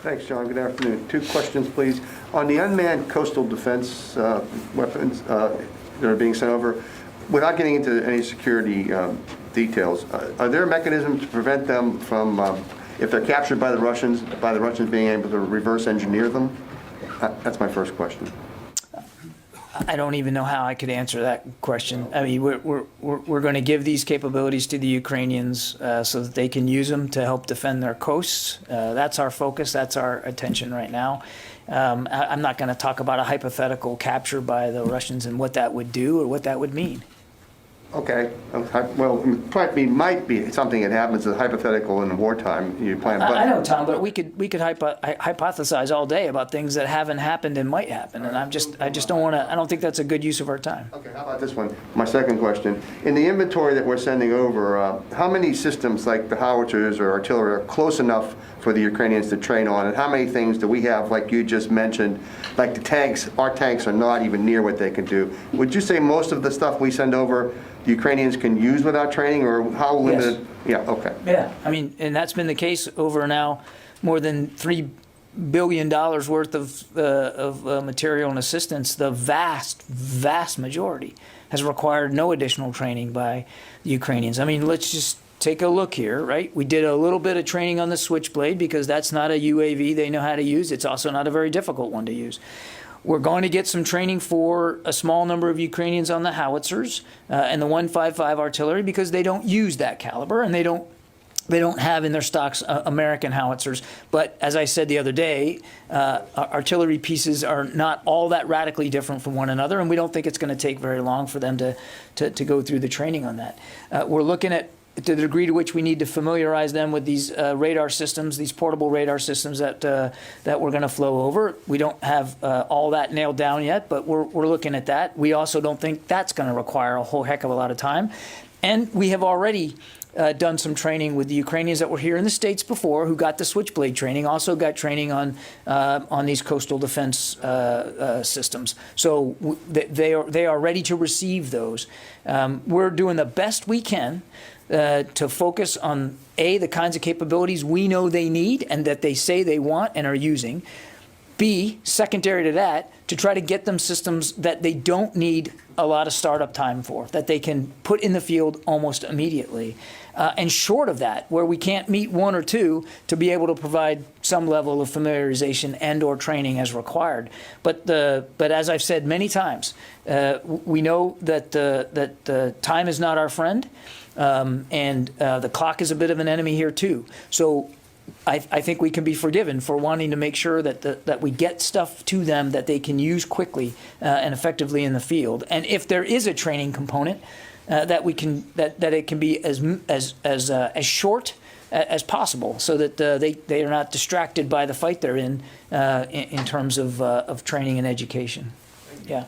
Thanks, John. Good afternoon. Two questions, please. On the unmanned coastal defense weapons that are being sent over, without getting into any security details, are there mechanisms to prevent them from, if they're captured by the Russians being able to reverse engineer them? That's my first question. I don't even know how I could answer that question. I mean, we're going to give these capabilities to the Ukrainians so that they can use them to help defend their coasts. That's our focus. That's our attention right now. I'm not going to talk about a hypothetical capture by the Russians and what that would do or what that would mean. Okay. Well, it might be something that happens as hypothetical in wartime. You plan, but I know, Tom, but we could hypothesize all day about things that haven't happened and might happen, and I just don't want to. I don't think that's a good use of our time. Okay. How about this one? My second question: in the inventory that we're sending over, how many systems like the howitzers or artillery are close enough for the Ukrainians to train on, and how many things do we have, like you just mentioned, like the tanks? Our tanks are not even near what they can do. Would you say most of the stuff we send over, the Ukrainians can use without training, or how limited? Yes. Yeah, okay. Yeah, I mean, and that's been the case over now more than $3 billion worth of material and assistance. The vast majority has required no additional training by the Ukrainians. I mean, let's just take a look here, right? We did a little bit of training on the Switchblade because that's not a UAV they know how to use. It's also not a very difficult one to use. We're going to get some training for a small number of Ukrainians on the howitzers and the 155 artillery because they don't use that caliber and they don't have in their stocks American howitzers. But as I said the other day, artillery pieces are not all that radically different from one another, and we don't think it's going to take very long for them to go through the training on that. We're looking at to the degree to which we need to familiarize them with these radar systems, these portable radar systems that we're going to flow over. We don't have all that nailed down yet, but we're looking at that. We also don't think that's going to require a whole heck of a lot of time. And we have already done some training with the Ukrainians that were here in the States before, who got the Switchblade training, also got training on these coastal defense systems. So they are ready to receive those. We're doing the best we can to focus on, A, the kinds of capabilities we know they need and that they say they want and are using. B, secondary to that, to try to get them systems that they don't need a lot of startup time for, that they can put in the field almost immediately. And short of that, where we can't meet one or two, to be able to provide some level of familiarization and or training as required. But as I've said many times, we know that the time is not our friend. And the clock is a bit of an enemy here too. So I think we can be forgiven for wanting to make sure that we get stuff to them that they can use quickly and effectively in the field. And if there is a training component, that it can be as short as possible, so that they are not distracted by the fight they're in terms of training and education. Yeah.